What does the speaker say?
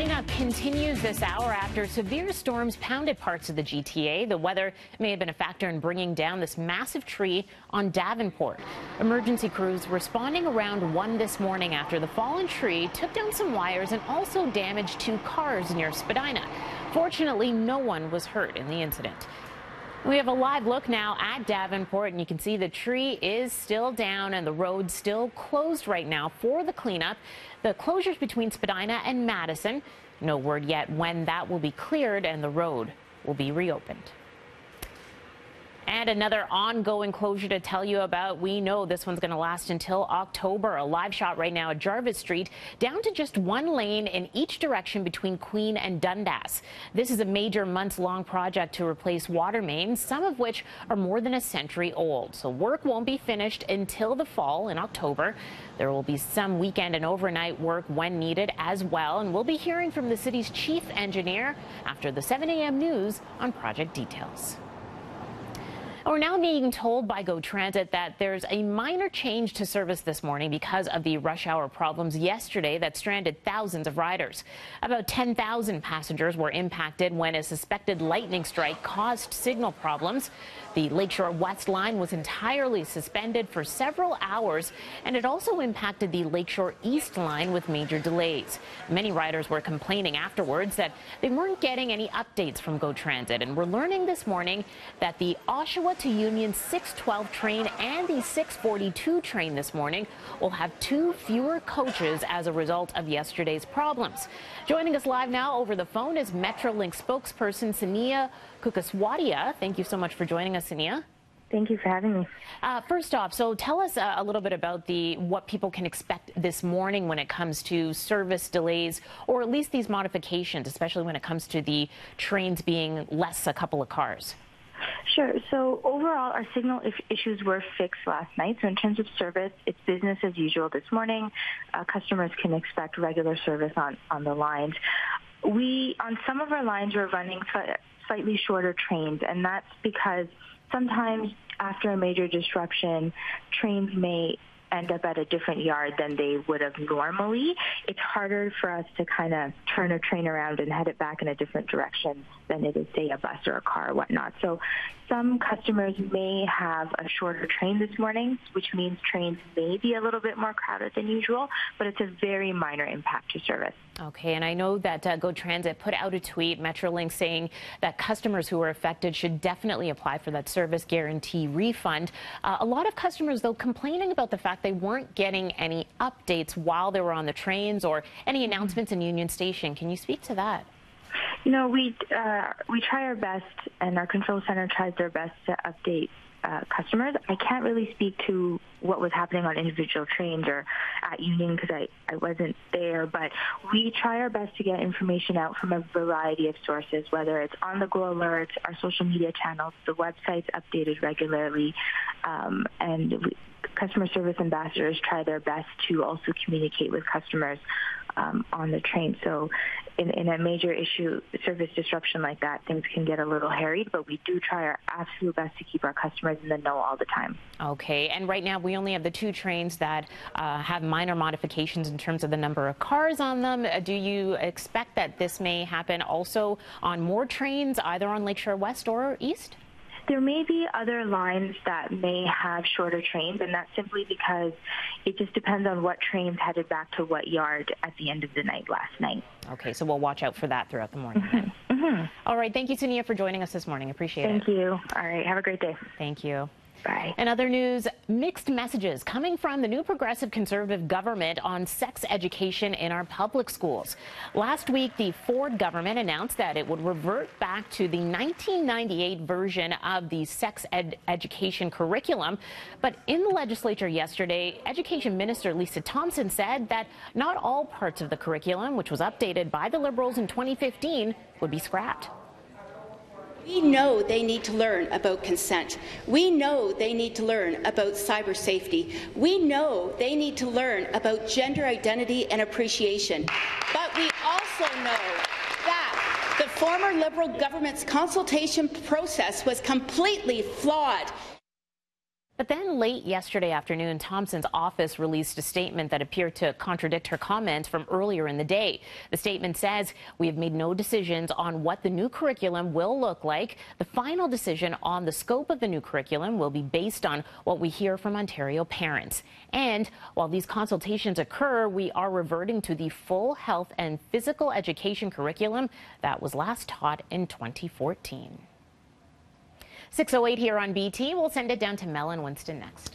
cleanup continues this hour after severe storms pounded parts of the GTA. The weather may have been a factor in bringing down this massive tree on Davenport. Emergency crews responding around 1 this morning after the fallen tree took down some wires and also damaged 2 cars near Spadina. Fortunately, no one was hurt in the incident. We have a live look now at Davenport, and you can see the tree is still down and the road still closed right now for the cleanup. The closures between Spadina and Madison, no word yet when that will be cleared and the road will be reopened. And another ongoing closure to tell you about. We know this one's going to last until October. A live shot right now at Jarvis Street, down to just 1 lane in each direction between Queen and Dundas. This is a major months-long project to replace water mains, some of which are more than a century old. So work won't be finished until the fall in October. There will be some weekend and overnight work when needed as well. And we'll be hearing from the city's chief engineer after the 7 a.m. news on project details. We're now being told by GO Transit that there's a minor change to service this morning because of the rush hour problems yesterday that stranded thousands of riders. About 10,000 passengers were impacted when a suspected lightning strike caused signal problems. The Lakeshore West line was entirely suspended for several hours, and it also impacted the Lakeshore East line with major delays. Many riders were complaining afterwards that they weren't getting any updates from GO Transit, and we're learning this morning that the Oshawa to Union 612 train and the 642 train this morning will have 2 fewer coaches as a result of yesterday's problems. Joining us live now over the phone is Metrolink spokesperson Sania Kukaswadia. Thank you so much for joining us, Sania. Thank you for having me. First off, so tell us a little bit about what people can expect this morning when it comes to service delays, or at least these modifications, especially when it comes to the trains being less a couple of cars. Sure. So overall, our signal issues were fixed last night. So in terms of service, it's business as usual this morning. Customers can expect regular service on the lines. On some of our lines, we're running slightly shorter trains, and that's because sometimes after a major disruption, trains may end up at a different yard than they would have normally. It's harder for us to kind of turn a train around and head it back in a different direction than it is, say, a bus or a car or whatnot. So some customers may have a shorter train this morning, which means trains may be a little bit more crowded than usual, but it's a very minor impact to service. Okay, and I know that GO Transit put out a tweet, Metrolink, saying that customers who are affected should definitely apply for that service guarantee refund. A lot of customers, though, complaining about the fact they weren't getting any updates while they were on the trains or any announcements in Union Station. Can you speak to that? You know, we try our best, and our control center tries their best to update customers. I can't really speak to what was happening on individual trains or at Union because I wasn't there, but we try our best to get information out from a variety of sources, whether it's on the GO alerts, our social media channels, the website's updated regularly, and customer service ambassadors try their best to also communicate with customers on the train. So in a major service disruption like that, things can get a little harried, but we do try our absolute best to keep our customers in the know all the time. Okay, and right now we only have the 2 trains that have minor modifications in terms of the number of cars on them. Do you expect that this may happen also on more trains, either on Lakeshore West or East? There may be other lines that may have shorter trains, and that's simply because it just depends on what trains headed back to what yard at the end of the night last night. Okay, so we'll watch out for that throughout the morning. All right, thank you, Sania, for joining us this morning. Appreciate it. Thank you. All right, have a great day. Thank you. Bye. In other news, mixed messages coming from the new progressive conservative government on sex education in our public schools. Last week, the Ford government announced that it would revert back to the 1998 version of the sex education curriculum. But in the legislature yesterday, Education Minister Lisa Thompson said that not all parts of the curriculum, which was updated by the Liberals in 2015, would be scrapped. We know they need to learn about consent. We know they need to learn about cyber safety. We know they need to learn about gender identity and appreciation. But we also know that the former Liberal government's consultation process was completely flawed. But then late yesterday afternoon, Thompson's office released a statement that appeared to contradict her comment from earlier in the day. The statement says, "We have made no decisions on what the new curriculum will look like. The final decision on the scope of the new curriculum will be based on what we hear from Ontario parents. And while these consultations occur, we are reverting to the full health and physical education curriculum that was last taught in 2014. 6:08 here on BT. We'll send it down to Mel and Winston next.